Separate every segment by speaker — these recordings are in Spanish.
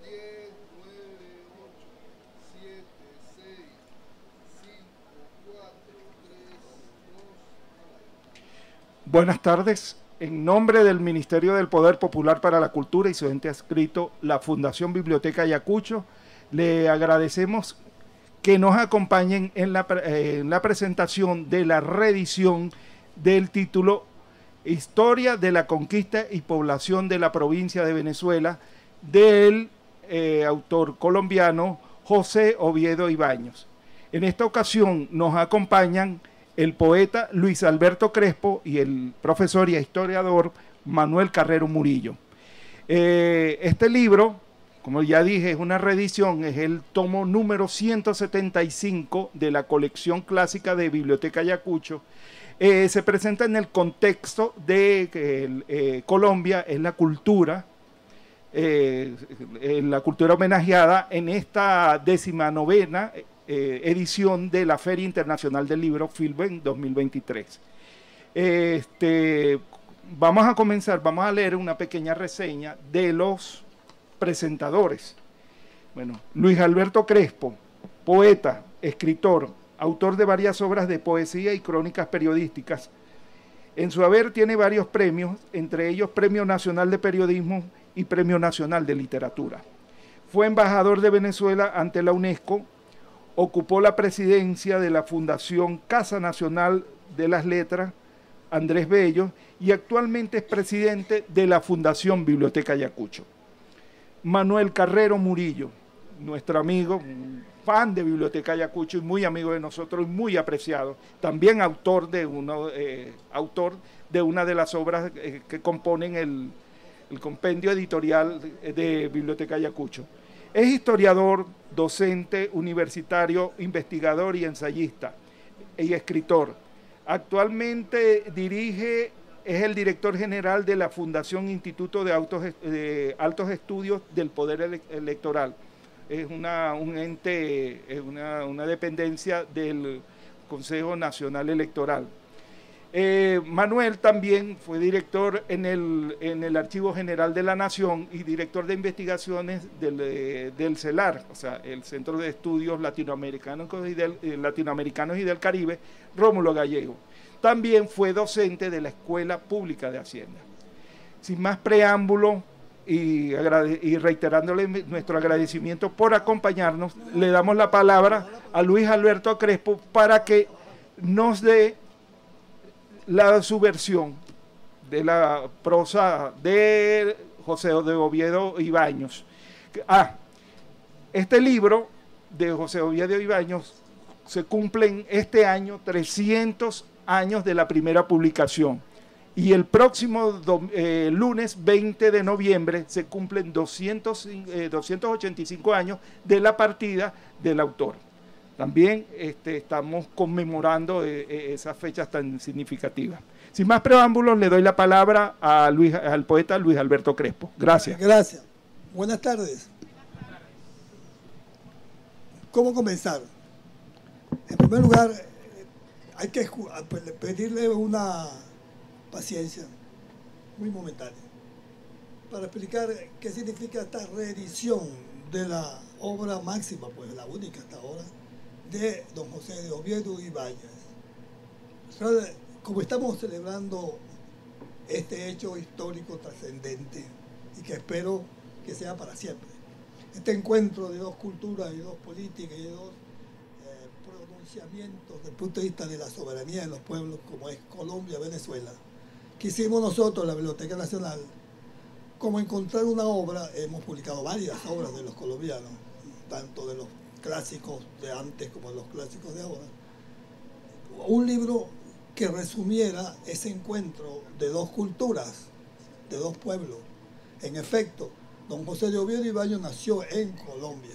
Speaker 1: 10, 9, 8, 7, 6, 5, 4, 3, 2.
Speaker 2: Buenas tardes. En nombre del Ministerio del Poder Popular para la Cultura y su ente adscrito, la Fundación Biblioteca Ayacucho, le agradecemos que nos acompañen en la presentación de la reedición del título Historia de la Conquista y Población de la Provincia de Venezuela del autor colombiano José Oviedo Ibáñez. En esta ocasión nos acompañan el poeta Luis Alberto Crespo y el profesor y historiador Manuel Carrero Murillo. Este libro, como ya dije, es una reedición, es el tomo número 175 de la colección clásica de Biblioteca Ayacucho. Se presenta en el contexto de que Colombia es la cultura homenajeada en esta 19ª edición de la Feria Internacional del Libro Filben 2023. Vamos a comenzar, vamos a leer una pequeña reseña de los presentadores. Bueno, Luis Alberto Crespo, poeta, escritor, autor de varias obras de poesía y crónicas periodísticas. En su haber tiene varios premios, entre ellos Premio Nacional de Periodismo y Premio Nacional de Literatura. Fue embajador de Venezuela ante la UNESCO, ocupó la presidencia de la Fundación Casa Nacional de las Letras, Andrés Bello, y actualmente es presidente de la Fundación Biblioteca Ayacucho. Manuel Carrero Murillo, nuestro amigo, fan de Biblioteca Ayacucho y muy amigo de nosotros y muy apreciado, también autor de una de las obras que componen el compendio editorial de Biblioteca Ayacucho. Es historiador, docente, universitario, investigador y ensayista y escritor. Actualmente es el director general de la Fundación Instituto de Altos Estudios del Poder Electoral. Es un ente, una dependencia del Consejo Nacional Electoral. Manuel también fue director en el Archivo General de la Nación y director de investigaciones del CELAR, o sea, el Centro de Estudios Latinoamericanos y del Caribe, Rómulo Gallego. También fue docente de la Escuela Pública de Hacienda. Sin más preámbulo y reiterándole nuestro agradecimiento por acompañarnos, le damos la palabra a Luis Alberto Crespo para que nos dé su versión de la prosa de José de Oviedo Ibáñez. Este libro de José Oviedo Ibáñez se cumplen este año 300 años de la primera publicación y el próximo lunes 20 de noviembre se cumplen 285 años de la partida del autor. También estamos conmemorando esas fechas tan significativas. Sin más preámbulos, le doy la palabra al poeta Luis Alberto Crespo. Gracias.
Speaker 3: Gracias. Buenas tardes. ¿Cómo comenzar? En primer lugar, hay que pedirle una paciencia muy momentánea para explicar qué significa esta reedición de la obra máxima, pues la única hasta ahora, de don José de Oviedo Ibáñez. Como estamos celebrando este hecho histórico trascendente y que espero que sea para siempre, este encuentro de dos culturas y dos políticas y dos pronunciamientos desde el punto de vista de la soberanía de los pueblos como es Colombia, Venezuela, quisimos nosotros, la Biblioteca Nacional, como encontrar una obra, hemos publicado varias obras de los colombianos, tanto de los clásicos de antes como de los clásicos de ahora, un libro que resumiera ese encuentro de dos culturas, de dos pueblos. En efecto, don José de Oviedo Ibáñez nació en Colombia,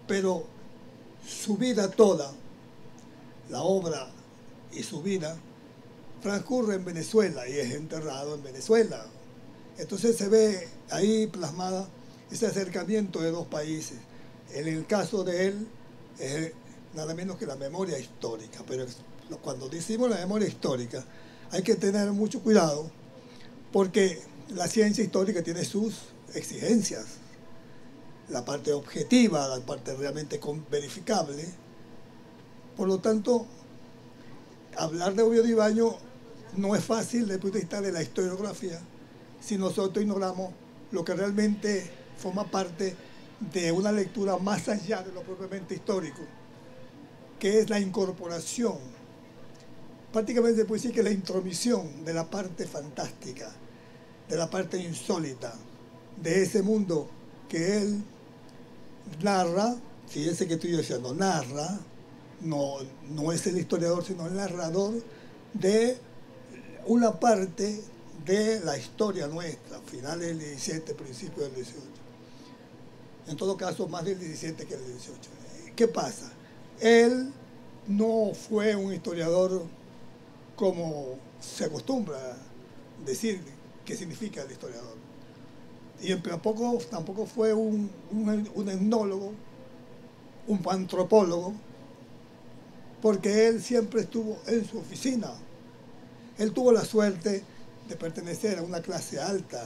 Speaker 3: pero su vida toda, la obra y su vida, transcurre en Venezuela y es enterrado en Venezuela. Entonces se ve ahí plasmada ese acercamiento de dos países. En el caso de él, es nada menos que la memoria histórica, pero cuando decimos la memoria histórica, hay que tener mucho cuidado porque la ciencia histórica tiene sus exigencias. la parte objetiva, la parte realmente verificable. Por lo tanto, hablar de Oviedo Ibáñez no es fácil desde el punto de vista de la historiografía si nosotros ignoramos lo que realmente forma parte de una lectura más allá de lo propiamente histórico, que es la incorporación, prácticamente se puede decir que la intromisión de la parte fantástica, de la parte insólita, de ese mundo que él narra. Fíjense que estoy diciendo narra, no es el historiador, sino el narrador de una parte de la historia nuestra, finales del 17, principios del 18. En todo caso, más del 17 que del 18. ¿Qué pasa? Él no fue un historiador como se acostumbra a decir qué significa el historiador. Y tampoco fue un etnólogo, un antropólogo, porque él siempre estuvo en su oficina. Él tuvo la suerte de pertenecer a una clase alta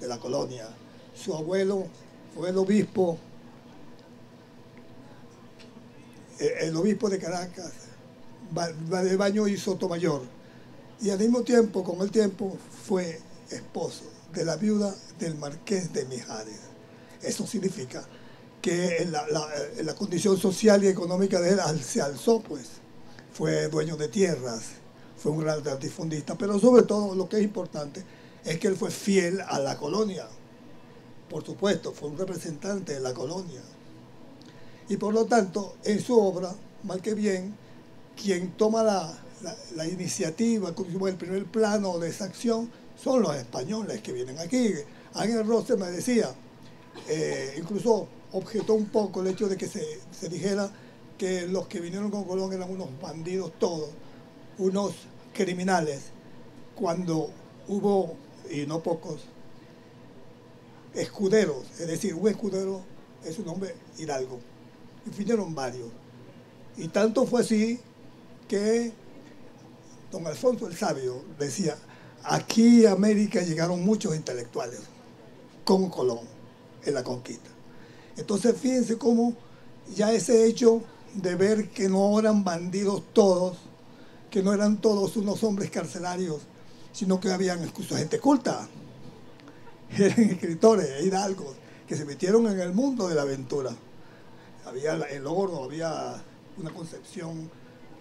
Speaker 3: de la colonia. Su abuelo fue el obispo de Caracas, Valdebaño y Sotomayor. Y al mismo tiempo, con el tiempo, fue esposo de la viuda del marqués de Mijares. Eso significa que la condición social y económica de él se alzó, pues. Fue dueño de tierras, fue un gran latifundista, pero sobre todo lo que es importante es que él fue fiel a la colonia. Por supuesto, fue un representante de la colonia. Y por lo tanto, en su obra, mal que bien, quien toma la iniciativa, como el primer plano de esa acción, son los españoles que vienen aquí. Ángel Rosser me decía, incluso objetó un poco el hecho de que se dijera que los que vinieron con Colón eran unos bandidos todos, unos criminales, cuando hubo, y no pocos, escuderos. Es decir, un escudero es un hombre hidalgo, y vinieron varios. Y tanto fue así que don Alfonso el Sabio decía, aquí a América llegaron muchos intelectuales con Colón en la conquista. Entonces fíjense cómo ya ese hecho de ver que no eran bandidos todos, que no eran todos unos hombres carcelarios, sino que habían incluso gente culta, eran escritores, hidalgos, que se metieron en el mundo de la aventura. Había el oro, había una concepción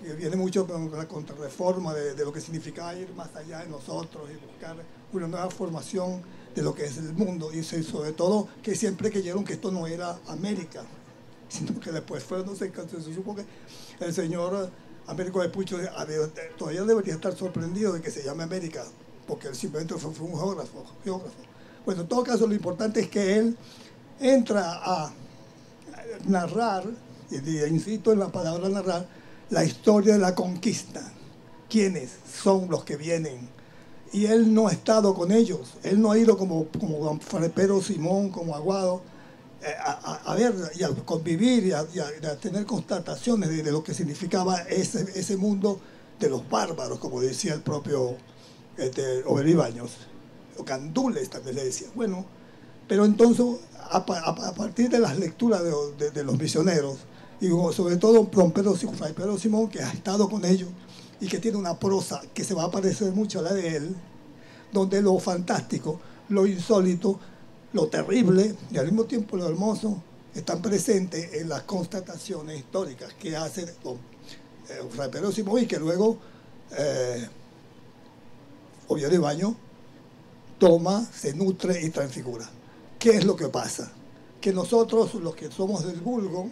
Speaker 3: que viene mucho con la contrarreforma de lo que significaba ir más allá de nosotros y buscar una nueva formación de lo que es el mundo, y sobre todo que siempre creyeron que esto no era América, sino que después se supo que el señor Américo Vespucio todavía debería estar sorprendido de que se llame América, porque él simplemente fue un geógrafo. Bueno, en todo caso, lo importante es que él entra a narrar, y insisto en la palabra narrar, la historia de la conquista. ¿Quiénes son los que vienen? Y él no ha estado con ellos. Él no ha ido como Fray Pedro Simón, como Aguado, a ver y a convivir y a tener constataciones de lo que significaba ese mundo de los bárbaros, como decía el propio Oviedo Ibáñez. O Gandules también le decía. Bueno, pero entonces, a partir de las lecturas de los misioneros, y sobre todo Fray Pedro Simón, que ha estado con ellos y que tiene una prosa que se va a parecer mucho a la de él, donde lo fantástico, lo insólito, lo terrible y al mismo tiempo lo hermoso están presentes en las constataciones históricas que hace Fray Pedro Simón, y que luego Oviedo Ibáñez toma, se nutre y transfigura. ¿Qué es lo que pasa? Que nosotros, los que somos del vulgo,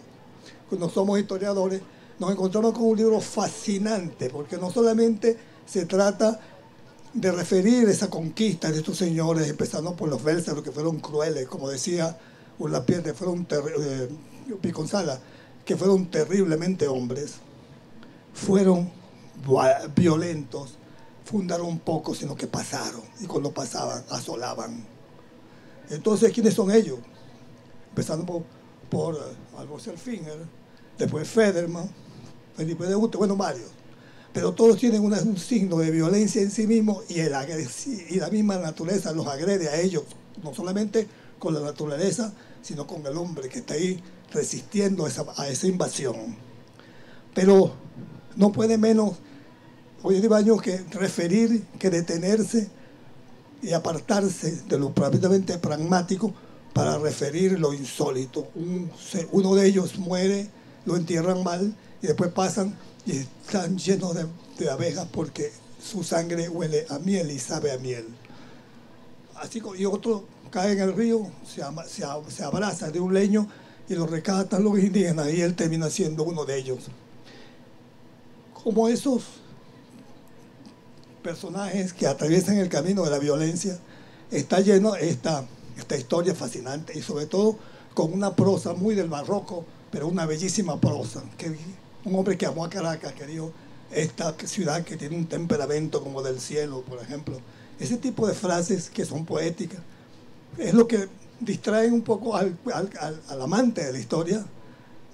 Speaker 3: cuando somos historiadores, nos encontramos con un libro fascinante, porque no solamente se trata de referir esa conquista de estos señores, empezando por los bélsaros, que fueron crueles, como decía Urlapier, Piconzala, que fueron terriblemente hombres, fueron violentos, fundaron poco, sino que pasaron, y cuando pasaban, asolaban. Entonces, ¿quiénes son ellos? Empezando por Alborselfinger, después Federman, Felipe de Ute, bueno, varios. Pero todos tienen un signo de violencia en sí mismos, y la misma naturaleza los agrede a ellos, no solamente con la naturaleza, sino con el hombre que está ahí resistiendo a esa invasión. Pero no puede menos Oviedo Ibáñez que referir, que detenerse y apartarse de lo prácticamente pragmático para referir lo insólito. Uno de ellos muere, lo entierran mal y después pasan y están llenos de abejas porque su sangre huele a miel y sabe a miel. Así, y otro cae en el río, se abraza de un leño y lo rescatan los indígenas y él termina siendo uno de ellos. Como esos personajes que atraviesan el camino de la violencia, está lleno esta historia fascinante y sobre todo con una prosa muy del barroco, pero una bellísima prosa. Un hombre que amó a Caracas, que dijo, esta ciudad que tiene un temperamento como del cielo, por ejemplo. Ese tipo de frases que son poéticas es lo que distraen un poco al amante de la historia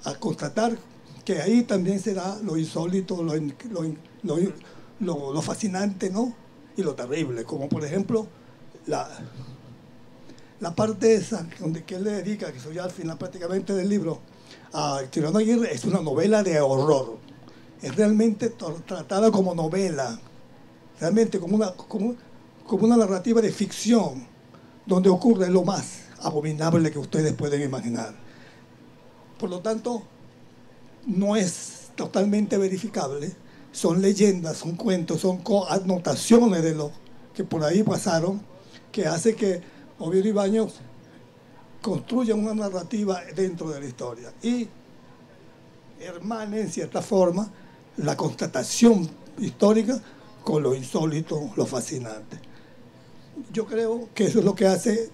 Speaker 3: a constatar que ahí también se da lo insólito, lo fascinante, ¿no? Y lo terrible, como por ejemplo la parte esa que él le dedica, que soy al final prácticamente del libro, a Tirano Aguirre, es una novela de horror. Es realmente tratada como novela, realmente como una narrativa de ficción, donde ocurre lo más abominable que ustedes pueden imaginar. Por lo tanto, no es totalmente verificable, son leyendas, son cuentos, son anotaciones de lo que por ahí pasaron, que hace que Oviedo Ibáñez construya una narrativa dentro de la historia y hermane en cierta forma la constatación histórica con lo insólito, lo fascinante. Yo creo que eso es lo que hace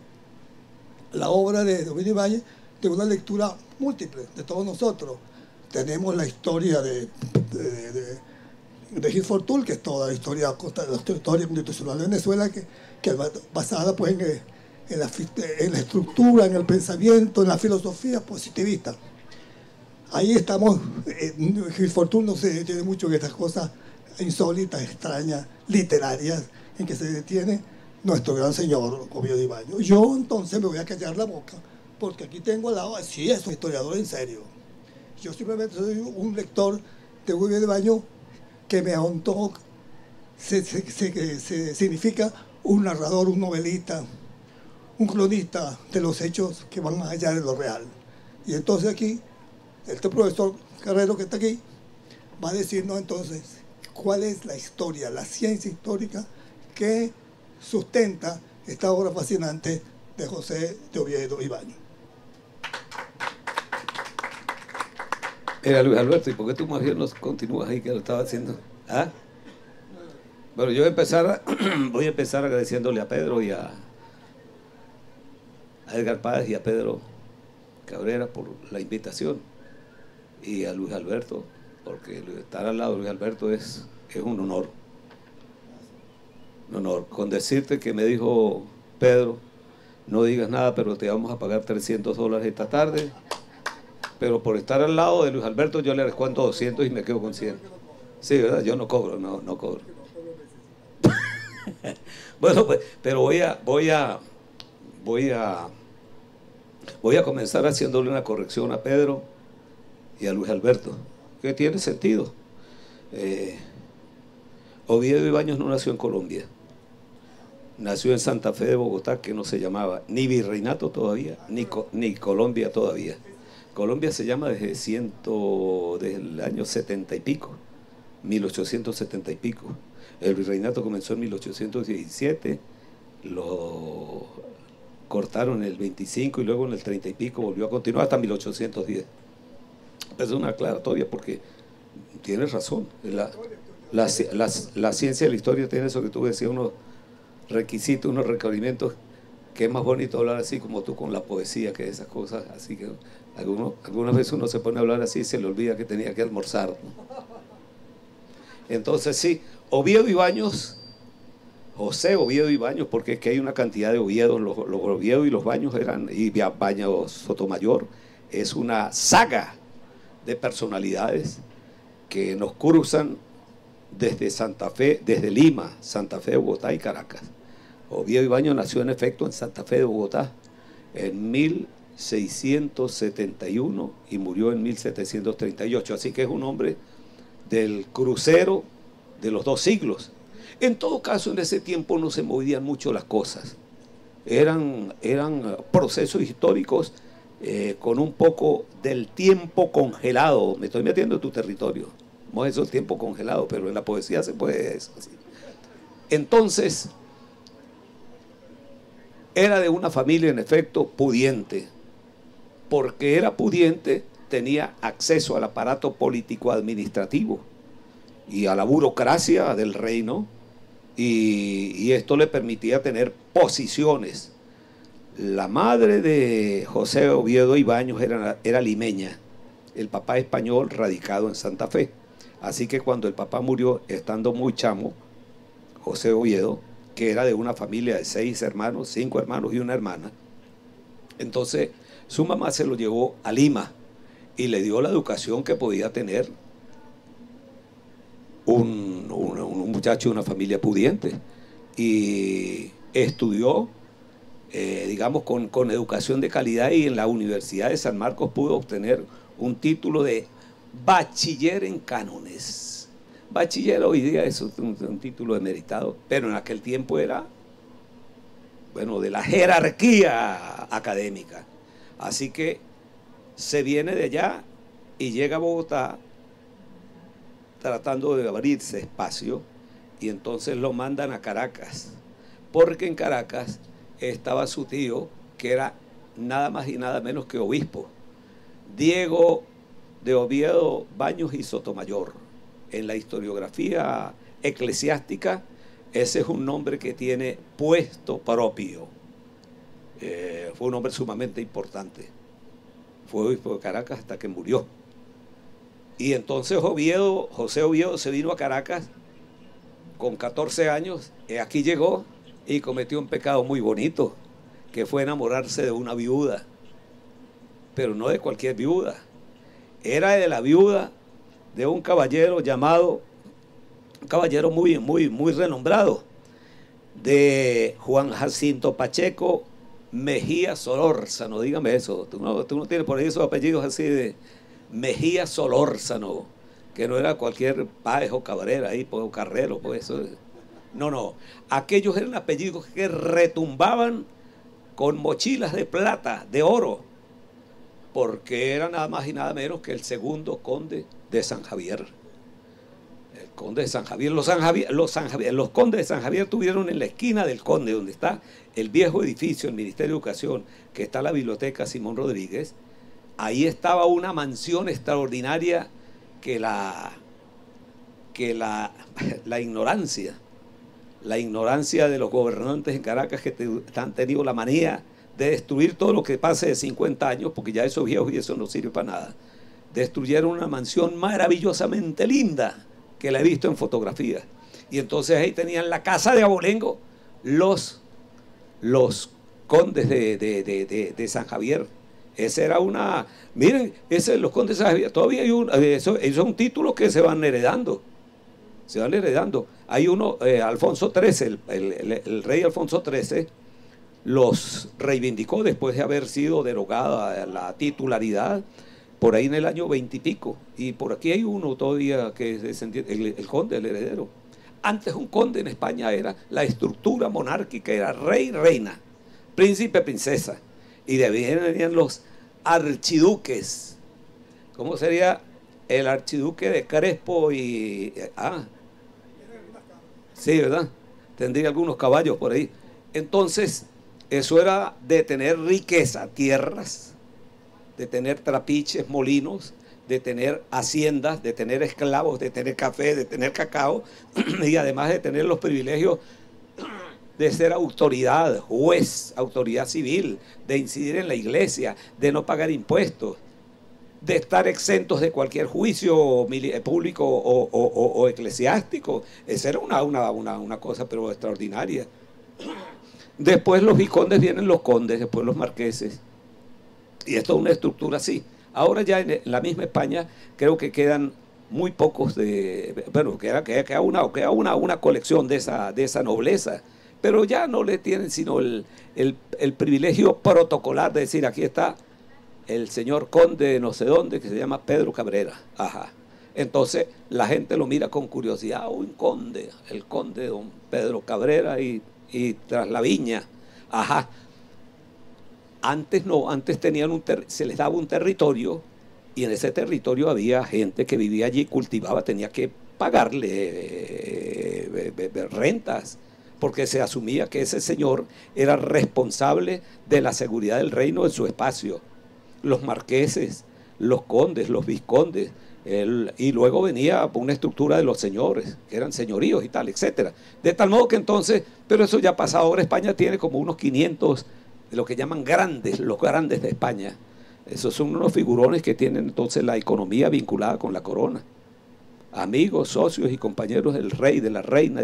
Speaker 3: la obra de Oviedo Ibáñez de una lectura múltiple de todos nosotros. Tenemos la historia de Gil Fortul, que es toda la historia constitucional de Venezuela, que es basada pues, en la estructura, en el pensamiento, en la filosofía positivista. Ahí estamos, Gil Fortul no se detiene mucho en estas cosas insólitas, extrañas, literarias, en que se detiene nuestro gran señor Oviedo Ibáñez. Yo entonces me voy a callar la boca, porque aquí tengo al lado, sí, es un historiador en serio. Yo simplemente soy un lector de Oviedo Ibáñez que me ahondó, significa un narrador, un novelista, un cronista de los hechos que van más allá de lo real. Y entonces aquí, este profesor Carrero que está aquí, va a decirnos entonces cuál es la historia, la ciencia histórica que sustenta esta obra fascinante de José de Oviedo Ibáñez.
Speaker 4: Mira, Luis Alberto, ¿y por qué tú más bien no continúas ahí que lo estaba haciendo? ¿Ah? Bueno, yo voy a empezar agradeciéndole a Pedro y a Edgar Páez y a Pedro Cabrera por la invitación, y a Luis Alberto, porque estar al lado de Luis Alberto es un honor. Un honor. Con decirte que me dijo Pedro, no digas nada, pero te vamos a pagar $300 esta tarde. Pero por estar al lado de Luis Alberto yo le descuento 200 y me quedo con 100. Sí, ¿verdad? Yo no cobro, no cobro. Bueno, pues, pero voy a comenzar haciéndole una corrección a Pedro y a Luis Alberto, que tiene sentido. Oviedo Ibáñez no nació en Colombia, nació en Santa Fe de Bogotá, que no se llamaba ni Virreinato todavía, ni Colombia todavía. Colombia se llama desde el año 70 y pico, 1870 y pico. El virreinato comenzó en 1817, lo cortaron en el 25 y luego en el 30 y pico volvió a continuar hasta 1810. Es una aclaratoria porque tienes razón. La ciencia de la historia tiene eso que tú decías, unos requisitos, unos requerimientos, que es más bonito hablar así como tú con la poesía que esas cosas. Así que algunas veces uno se pone a hablar así y se le olvida que tenía que almorzar. Entonces sí, Oviedo Ibáñez, José Oviedo Ibáñez, porque es que hay una cantidad de Oviedos, los Oviedo y los Baños y Baños Sotomayor, es una saga de personalidades que nos cruzan desde Santa Fe, desde Lima, Santa Fe, Bogotá y Caracas. Oviedo Ibáñez nació en efecto en Santa Fe de Bogotá en 1800 1671 y murió en 1738. Así que es un hombre del crucero de los 2 siglos. En todo caso, en ese tiempo no se movían mucho las cosas. Eran procesos históricos con un poco del tiempo congelado. Me estoy metiendo en tu territorio. No es eso el tiempo congelado, pero en la poesía se puede eso así. Entonces, era de una familia, en efecto, pudiente. Porque era pudiente, tenía acceso al aparato político-administrativo y a la burocracia del reino, y esto le permitía tener posiciones. La madre de José Oviedo Ibáñez era limeña, el papá español radicado en Santa Fe. Así que cuando el papá murió, estando muy chamo, José Oviedo, que era de una familia de 6 hermanos, 5 hermanos y una hermana, entonces su mamá se lo llevó a Lima y le dio la educación que podía tener un muchacho de una familia pudiente, y estudió, digamos, con educación de calidad, y en la Universidad de San Marcos pudo obtener un título de bachiller en cánones. Bachiller hoy día es un título emeritado, pero en aquel tiempo era, bueno, de la jerarquía académica. Así que se viene de allá y llega a Bogotá tratando de abrirse espacio, y entonces lo mandan a Caracas, porque en Caracas estaba su tío, que era nada más y nada menos que obispo, Diego de Oviedo Baños y Sotomayor. En la historiografía eclesiástica, ese es un nombre que tiene puesto propio. Fue un hombre sumamente importante. Fue obispo de Caracas hasta que murió. Y entonces José Oviedo se vino a Caracas con 14 años, aquí llegó y cometió un pecado muy bonito, que fue enamorarse de una viuda, pero no de cualquier viuda. Era de la viuda de un caballero llamado, un caballero muy renombrado, de Juan Jacinto Pacheco Mejía Solórzano. Dígame eso, tú no tienes por ahí esos apellidos así de Mejía Solórzano, que no era cualquier Páez o Cabrera ahí, o Carrero, pues eso. No, aquellos eran apellidos que retumbaban con mochilas de plata, de oro, porque era nada más y nada menos que el segundo conde de San Javier. El conde de San Javier. Los condes de San Javier tuvieron en la esquina del conde, donde está el viejo edificio, el Ministerio de Educación, que está la biblioteca Simón Rodríguez. Ahí estaba una mansión extraordinaria que la ignorancia de los gobernantes en Caracas, que han tenido la manía de destruir todo lo que pase de 50 años, porque ya eso es viejo y eso no sirve para nada. Destruyeron una mansión maravillosamente linda, que la he visto en fotografías. Y entonces ahí tenían la casa de Abolengo los condes de San Javier. Esa era una... Miren, los condes de San Javier, todavía hay eso es un título que se van heredando. Se van heredando. Hay uno, Alfonso XIII, el rey Alfonso XIII, los reivindicó después de haber sido derogada la titularidad, por ahí en el año 20 y pico. Y por aquí hay uno todavía que es descendiente, el conde, el heredero. Antes un conde en España era la estructura monárquica, era rey, reina, príncipe, princesa. Y de ahí venían los archiduques. ¿Cómo sería el archiduque de Crespo y... sí, ¿verdad? Tendría algunos caballos por ahí. Entonces, eso era de tener riqueza, tierras, de tener trapiches, molinos, de tener haciendas, de tener esclavos, de tener café, de tener cacao, y además de tener los privilegios de ser autoridad, juez, autoridad civil, de incidir en la iglesia, de no pagar impuestos, de estar exentos de cualquier juicio público o eclesiástico. Esa era una cosa pero extraordinaria. Después los vicondes, vienen los condes, después los marqueses, y esto es una estructura así. Ahora ya en la misma España creo que quedan muy pocos queda una colección de esa nobleza, pero ya no le tienen sino el privilegio protocolar de decir, aquí está el señor conde de no sé dónde, que se llama Pedro Cabrera. Ajá. Entonces la gente lo mira con curiosidad, un conde, el conde don Pedro Cabrera y tras la viña. Ajá. Antes no, antes tenían se les daba un territorio y en ese territorio había gente que vivía allí, cultivaba, tenía que pagarle rentas, porque se asumía que ese señor era responsable de la seguridad del reino en su espacio. Los marqueses, los condes, los vizcondes, y luego venía una estructura de los señores, que eran señoríos y tal, etcétera. De tal modo que entonces, pero eso ya ha pasado, ahora España tiene como unos 500, de lo que llaman grandes, los grandes de España. Esos son unos figurones que tienen entonces la economía vinculada con la corona. Amigos, socios y compañeros del rey, de la reina,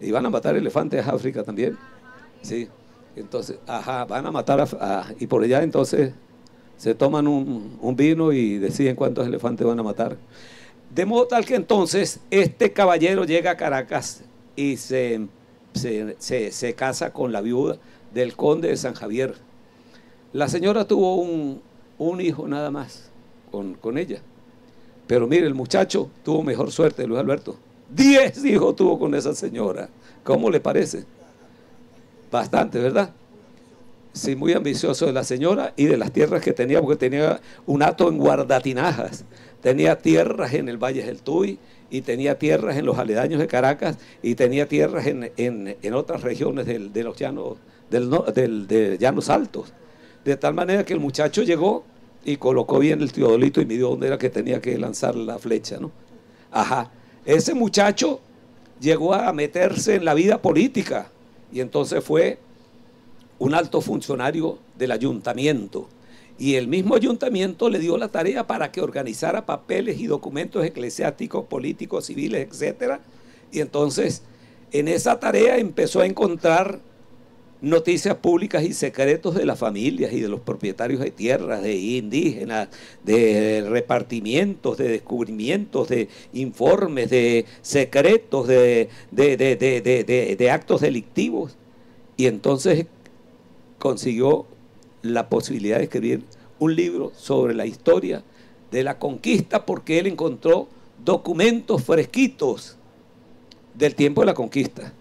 Speaker 4: y van a matar elefantes a África también. Sí, entonces, ajá, van a matar y por allá entonces se toman un vino y deciden cuántos elefantes van a matar. De modo tal que entonces este caballero llega a Caracas y se casa con la viuda del conde de San Javier. La señora tuvo un hijo nada más con ella. Pero mire, el muchacho tuvo mejor suerte, Luis Alberto. 10 hijos tuvo con esa señora. ¿Cómo le parece? Bastante, ¿verdad? Sí, muy ambicioso de la señora y de las tierras que tenía, porque tenía un hato en Guardatinajas, tenía tierras en el Valle del Tuy y tenía tierras en los aledaños de Caracas y tenía tierras en otras regiones de los llanos, de llanos altos. De tal manera que el muchacho llegó y colocó bien el teodolito y midió dónde era que tenía que lanzar la flecha, ¿no? Ajá. Ese muchacho llegó a meterse en la vida política y entonces fue un alto funcionario del ayuntamiento. Y el mismo ayuntamiento le dio la tarea para que organizara papeles y documentos eclesiásticos, políticos, civiles, etcétera. Y entonces, en esa tarea empezó a encontrar noticias públicas y secretos de las familias y de los propietarios de tierras, de indígenas, de repartimientos, de descubrimientos, de informes, de secretos, de actos delictivos. Y entonces consiguió la posibilidad de escribir un libro sobre la historia de la conquista, porque él encontró documentos fresquitos del tiempo de la conquista,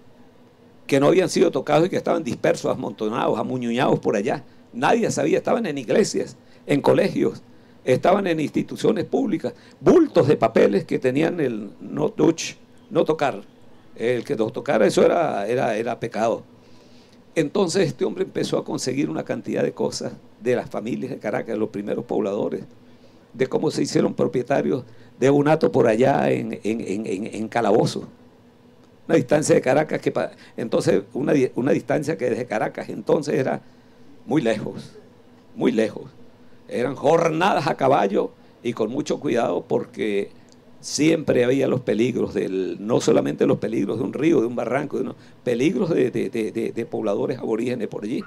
Speaker 4: que no habían sido tocados y que estaban dispersos, amontonados, amuñuñados por allá. Nadie sabía, estaban en iglesias, en colegios, estaban en instituciones públicas, bultos de papeles que tenían el no touch, no tocar. El que no tocara eso era pecado. Entonces este hombre empezó a conseguir una cantidad de cosas de las familias de Caracas, de los primeros pobladores, de cómo se hicieron propietarios de un hato por allá en Calabozo. Una distancia de Caracas entonces una distancia que desde Caracas entonces era muy lejos, muy lejos. Eran jornadas a caballo y con mucho cuidado, porque siempre había los peligros no solamente los peligros de un río, de un barranco, peligros de pobladores aborígenes por allí.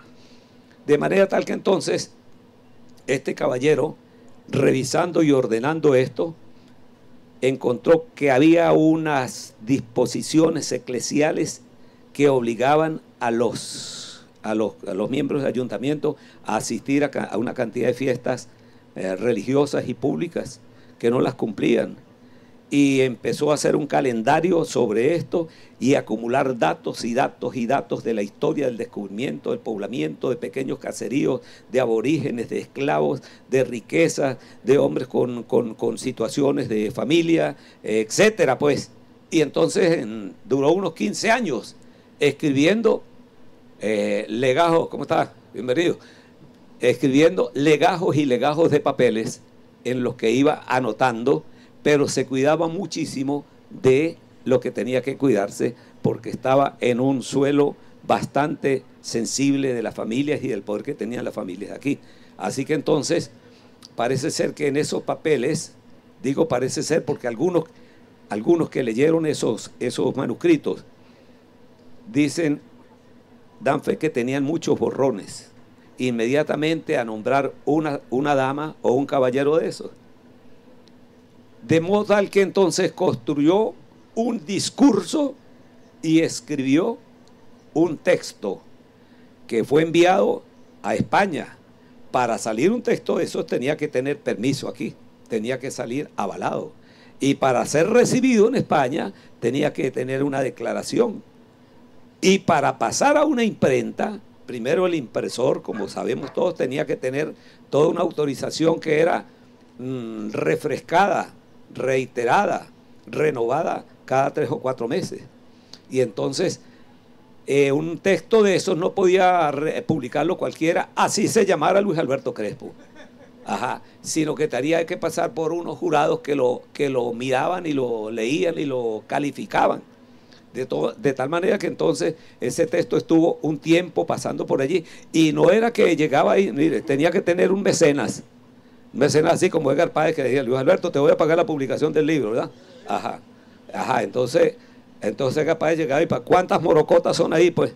Speaker 4: De manera tal que entonces este caballero, revisando y ordenando esto, encontró que había unas disposiciones eclesiales que obligaban a los miembros del ayuntamiento a asistir a una cantidad de fiestas religiosas y públicas que no las cumplían. Y empezó a hacer un calendario sobre esto y a acumular datos y datos y datos de la historia del descubrimiento, del poblamiento, de pequeños caseríos, de aborígenes, de esclavos, de riquezas, de hombres con situaciones de familia, etcétera, pues. Y entonces duró unos 15 años escribiendo legajos, ¿cómo está? Bienvenido. Escribiendo legajos y legajos de papeles en los que iba anotando, pero se cuidaba muchísimo de lo que tenía que cuidarse, porque estaba en un suelo bastante sensible de las familias y del poder que tenían las familias de aquí. Así que entonces parece ser que en esos papeles, digo parece ser porque algunos que leyeron esos manuscritos dan fe que tenían muchos borrones, inmediatamente a nombrar una dama o un caballero de esos. De modo tal que entonces construyó un discurso y escribió un texto que fue enviado a España para salir un texto de esos tenía que tener permiso aquí, tenía que salir avalado. Y para ser recibido en España tenía que tener una declaración. Y para pasar a una imprenta, primero el impresor, como sabemos todos, tenía que tener toda una autorización que era refrescada, reiterada, renovada cada 3 o 4 meses. Y entonces un texto de esos no podía publicarlo cualquiera, así se llamara Luis Alberto Crespo. Ajá, sino que tenía que pasar por unos jurados que lo miraban y lo leían y lo calificaban. De tal manera que entonces ese texto estuvo un tiempo pasando por allí. Y no era que llegaba ahí, mire, tenía que tener un mecenas así como Edgar Páez, que decía: Luis Alberto, te voy a pagar la publicación del libro, ¿verdad? Ajá, entonces Edgar Páez llegaba y ¿para cuántas morocotas son ahí, pues?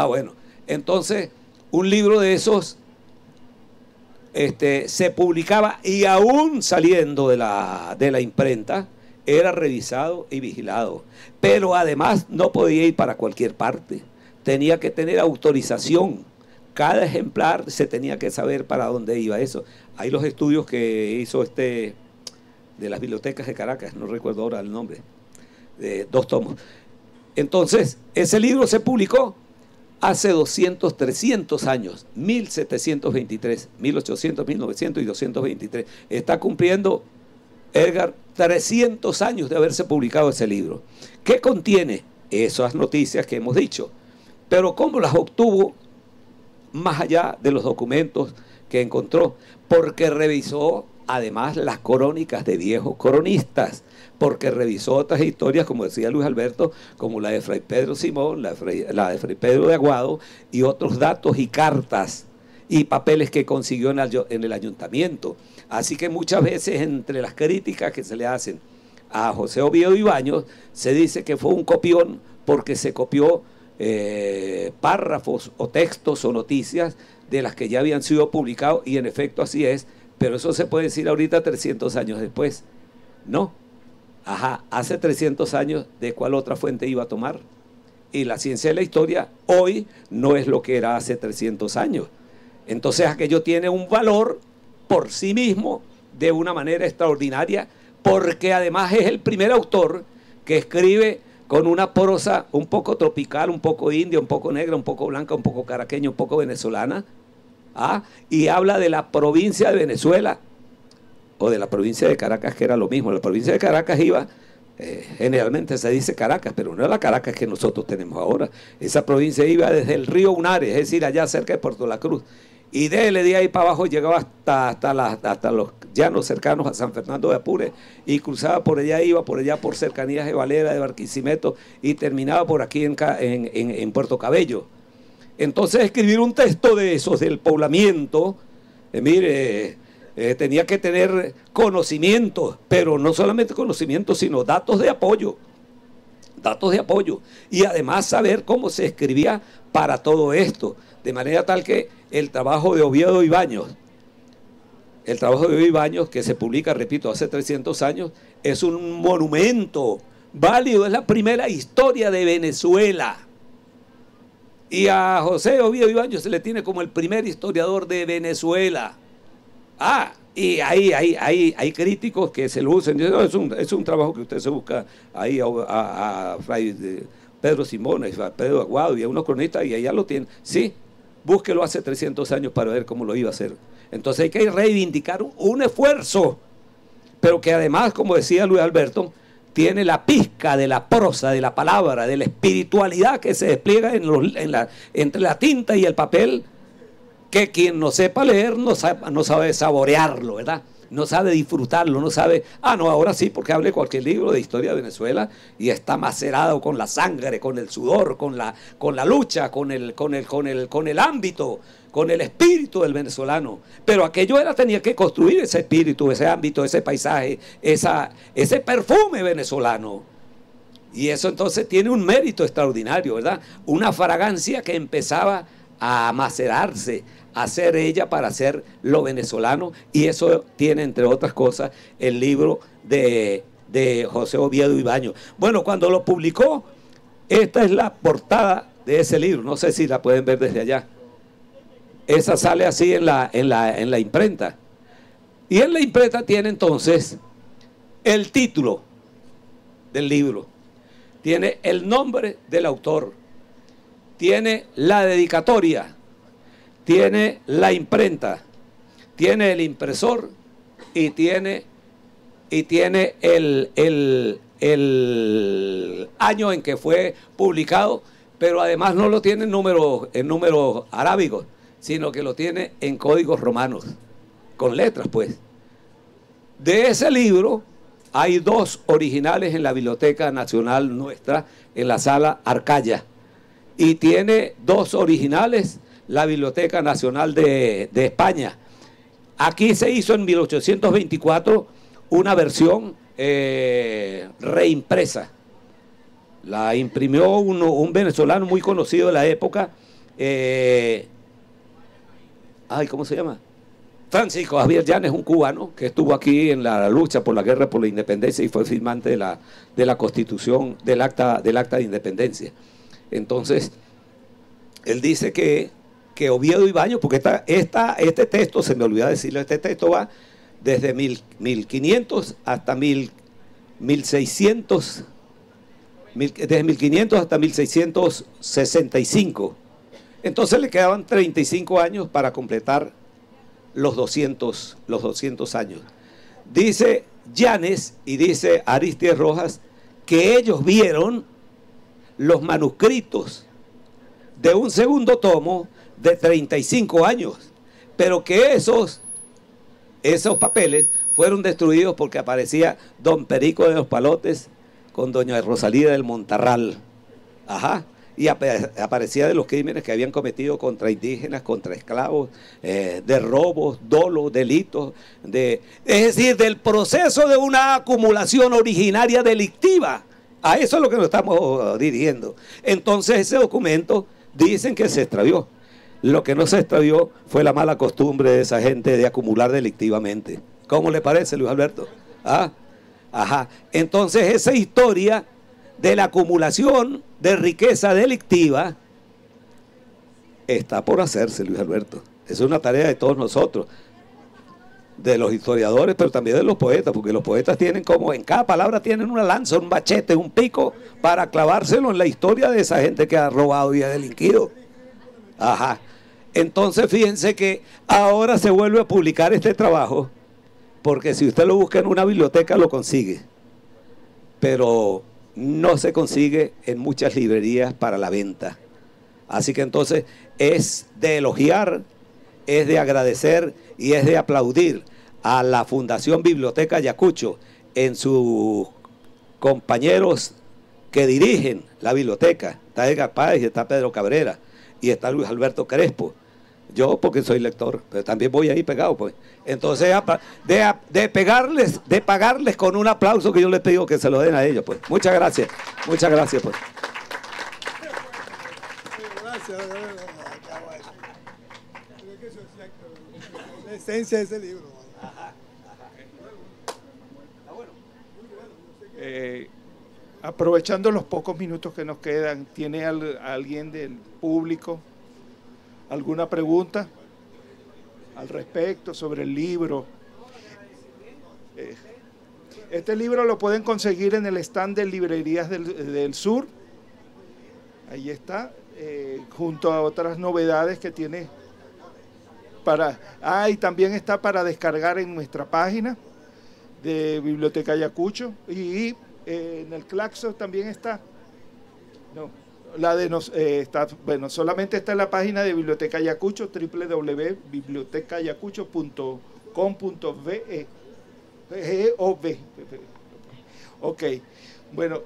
Speaker 4: Bueno, entonces un libro de esos se publicaba, y aún saliendo de la imprenta era revisado y vigilado, pero además no podía ir para cualquier parte, tenía que tener autorización. Cada ejemplar se tenía que saber para dónde iba eso. Hay los estudios que hizo de las bibliotecas de Caracas, no recuerdo ahora el nombre, de 2 tomos. Entonces, ese libro se publicó hace 200, 300 años, 1723, 1800, 1900 y 223. Está cumpliendo, Edgar, 300 años de haberse publicado ese libro. ¿Qué contiene? Esas noticias que hemos dicho. Pero ¿cómo las obtuvo? Más allá de los documentos que encontró, porque revisó además las crónicas de viejos cronistas, porque revisó otras historias, como decía Luis Alberto, como la de Fray Pedro Simón, la de Fray Pedro de Aguado, y otros datos y cartas y papeles que consiguió en el ayuntamiento. Así que muchas veces entre las críticas que se le hacen a José Oviedo Ibáñez, se dice que fue un copión porque se copió párrafos o textos o noticias de las que ya habían sido publicados, y en efecto así es, pero eso se puede decir ahorita 300 años después. No, hace 300 años, ¿de cuál otra fuente iba a tomar? Y la ciencia de la historia hoy no es lo que era hace 300 años. Entonces aquello tiene un valor por sí mismo de una manera extraordinaria, porque además es el primer autor que escribe con una prosa un poco tropical, un poco india, un poco negra, un poco blanca, un poco caraqueña, un poco venezolana, y habla de la provincia de Venezuela, o de la provincia de Caracas, que era lo mismo. La provincia de Caracas iba, generalmente se dice Caracas, pero no es la Caracas que nosotros tenemos ahora. Esa provincia iba desde el río Unares, es decir, allá cerca de Puerto La Cruz, y de ahí para abajo llegaba hasta los llanos cercanos a San Fernando de Apure, y cruzaba por allá, iba por allá por cercanías de Valera, de Barquisimeto, y terminaba por aquí en Puerto Cabello. Entonces escribir un texto de esos del poblamiento, tenía que tener conocimientos, pero no solamente conocimientos, sino datos de apoyo, y además saber cómo se escribía para todo esto, de manera tal que el trabajo de Oviedo Ibáñez, que se publica, repito, hace 300 años, es un monumento válido, es la primera historia de Venezuela. Y a José Oviedo Ibáñez se le tiene como el primer historiador de Venezuela. Y hay críticos que se lo usan. Es un trabajo que usted se busca ahí a Fray Pedro Simón, a Pedro Aguado y a unos cronistas, y allá lo tienen. Sí, búsquelo hace 300 años para ver cómo lo iba a hacer. Entonces hay que reivindicar un esfuerzo, pero que además, como decía Luis Alberto, tiene la pizca de la prosa, de la palabra, de la espiritualidad que se despliega entre la tinta y el papel, que quien no sepa leer no sabe saborearlo, ¿verdad? No sabe disfrutarlo, no sabe, ahora sí, porque hable cualquier libro de historia de Venezuela y está macerado con la sangre, con el sudor, con la lucha, con el ámbito, con el espíritu del venezolano. Pero aquello tenía que construir ese espíritu, ese ámbito, ese paisaje, ese perfume venezolano. Y eso entonces tiene un mérito extraordinario, ¿verdad? Una fragancia que empezaba a macerarse, a ser ella para ser lo venezolano, y eso tiene, entre otras cosas, el libro de José Oviedo Ibáñez. Bueno, cuando lo publicó, esta es la portada de ese libro, no sé si la pueden ver desde allá. Esa sale así en la imprenta. Y en la imprenta tiene entonces el título del libro, tiene el nombre del autor, tiene la dedicatoria, tiene la imprenta, tiene el impresor y tiene el año en que fue publicado, pero además no lo tiene en números arábigos, sino que lo tiene en códigos romanos, con letras pues. De ese libro hay 2 originales en la Biblioteca Nacional nuestra, en la Sala Arcaya, y tiene 2 originales la Biblioteca Nacional de España. Aquí se hizo en 1824 una versión reimpresa. La imprimió un venezolano muy conocido de la época, ¿cómo se llama? Francisco Javier Llanes, un cubano que estuvo aquí en la lucha por la guerra por la independencia y fue firmante de la Constitución, del acta de independencia. Entonces, él dice que Oviedo y Baños, porque este texto, se me olvidó decirlo, este texto va desde 1500 hasta 1600, desde 1500 hasta 1665. Entonces le quedaban 35 años para completar los 200 años. Dice Llanes y dice Aristides Rojas que ellos vieron los manuscritos de un segundo tomo de 35 años, pero que esos papeles fueron destruidos porque aparecía don Perico de los Palotes con doña Rosalía del Montarral. Y aparecía de los crímenes que habían cometido contra indígenas, contra esclavos, de robos, dolos, delitos, es decir, del proceso de una acumulación originaria delictiva. A eso es lo que nos estamos dirigiendo. Entonces ese documento dicen que se extravió. Lo que no se extravió fue la mala costumbre de esa gente de acumular delictivamente. ¿Cómo le parece, Luis Alberto? Entonces esa historia de la acumulación de riqueza delictiva está por hacerse, Luis Alberto. Es una tarea de todos nosotros, de los historiadores, pero también de los poetas, porque los poetas tienen como, en cada palabra tienen una lanza, un machete, un pico, para clavárselo en la historia de esa gente que ha robado y ha delinquido. Entonces fíjense que ahora se vuelve a publicar este trabajo, porque si usted lo busca en una biblioteca lo consigue, pero no se consigue en muchas librerías para la venta. Así que entonces es de elogiar, es de agradecer y es de aplaudir a la Fundación Biblioteca Ayacucho en sus compañeros que dirigen la biblioteca. Está Edgar Páez y está Pedro Cabrera y está Luis Alberto Crespo. Yo porque soy lector, pero también voy ahí pegado, pues. Entonces, de pagarles con un aplauso que yo les pido que se lo den a ellos, pues. Muchas gracias, pues.
Speaker 3: Gracias. La esencia de ese libro.
Speaker 2: Aprovechando los pocos minutos que nos quedan, ¿tiene alguien del público alguna pregunta al respecto sobre el libro? Este libro lo pueden conseguir en el stand de Librerías del Sur. Ahí está, junto a otras novedades que tiene y también está para descargar en nuestra página de Biblioteca Ayacucho, y en el Claxo también está. No, solamente está en la página de Biblioteca Ayacucho, www.bibliotecayacucho.com.be. Ok, bueno,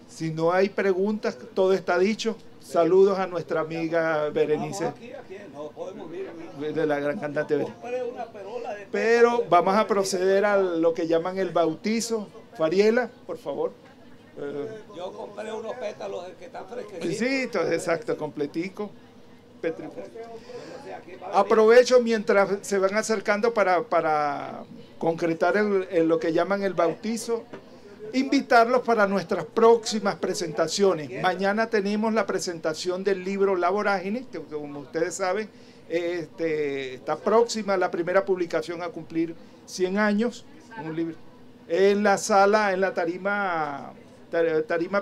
Speaker 2: si no hay preguntas, todo está dicho. Saludos a nuestra amiga Berenice, de la gran cantante Berenice. Pero vamos a proceder a lo que llaman el bautizo. Fariela, por favor.
Speaker 4: Yo compré unos pétalos que están fresquecitos.
Speaker 2: Sí, exacto, completico. Aprovecho mientras se van acercando para concretar lo que llaman el bautizo invitarlos para nuestras próximas presentaciones. Mañana tenemos la presentación del libro La Vorágine, que como ustedes saben, está próxima la primera publicación a cumplir 100 años. Un libro en la sala, en la tarima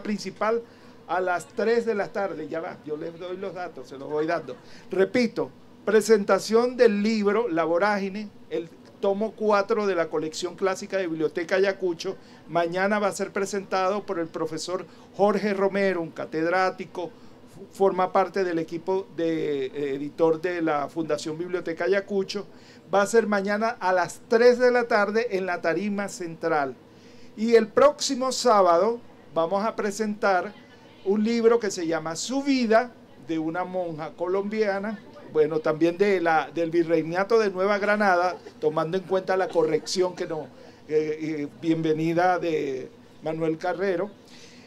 Speaker 2: principal, a las 3 de la tarde. Ya va, yo les doy los datos, se los voy dando. Repito, presentación del libro La Vorágine, el tomo 4 de la colección clásica de Biblioteca Ayacucho. Mañana va a ser presentado por el profesor Jorge Romero, un catedrático, forma parte del equipo de editor de la Fundación Biblioteca Ayacucho. Va a ser mañana a las 3 de la tarde en la tarima central. Y el próximo sábado vamos a presentar un libro que se llama Su vida, de una monja colombiana, bueno, también del Virreinato de Nueva Granada, tomando en cuenta la corrección bienvenida de Manuel Carrero.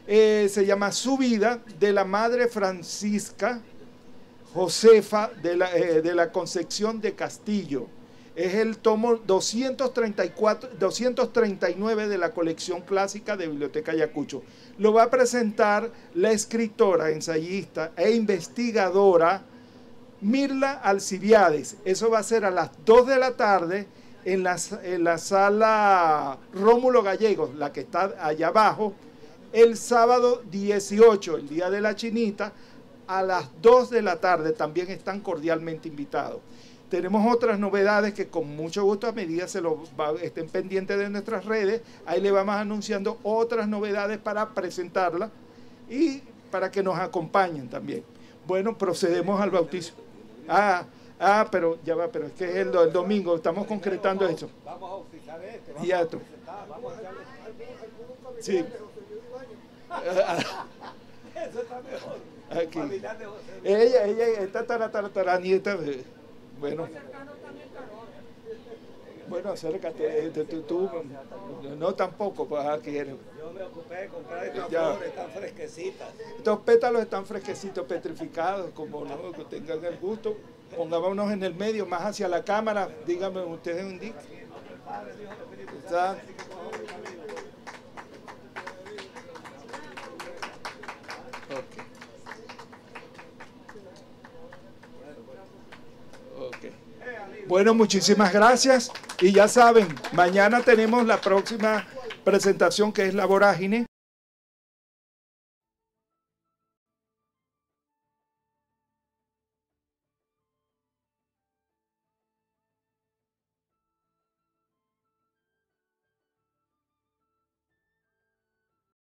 Speaker 2: Se llama Su vida, de la Madre Francisca Josefa de la Concepción de Castillo. Es el tomo 239 de la colección clásica de Biblioteca Ayacucho. Lo va a presentar la escritora, ensayista e investigadora Mirla Alcibiades. Eso va a ser a las 2 de la tarde en la sala Rómulo Gallegos, la que está allá abajo, el sábado 18, el día de la Chinita, a las 2 de la tarde. También están cordialmente invitados. Tenemos otras novedades que con mucho gusto, a medida estén pendientes de nuestras redes, ahí le vamos anunciando otras novedades para presentarlas y para que nos acompañen también. Bueno, procedemos al bautizo. Pero ya va, pero es que es el domingo, estamos concretando eso.
Speaker 4: Vamos a bautizar
Speaker 2: Y otro. Sí.
Speaker 4: Eso está mejor.
Speaker 2: Aquí. Ella, esta nieta. Bueno, acércate, tú, no tampoco, pues aquí eres.
Speaker 4: Yo me ocupé de comprar estas flores, están fresquecitas.
Speaker 2: Estos pétalos están fresquecitos, petrificados, como no, que tengan el gusto. Pongámonos en el medio, más hacia la cámara, díganme, ustedes indiquen. Está. Bueno, muchísimas gracias y ya saben, mañana tenemos la próxima presentación que es La Vorágine.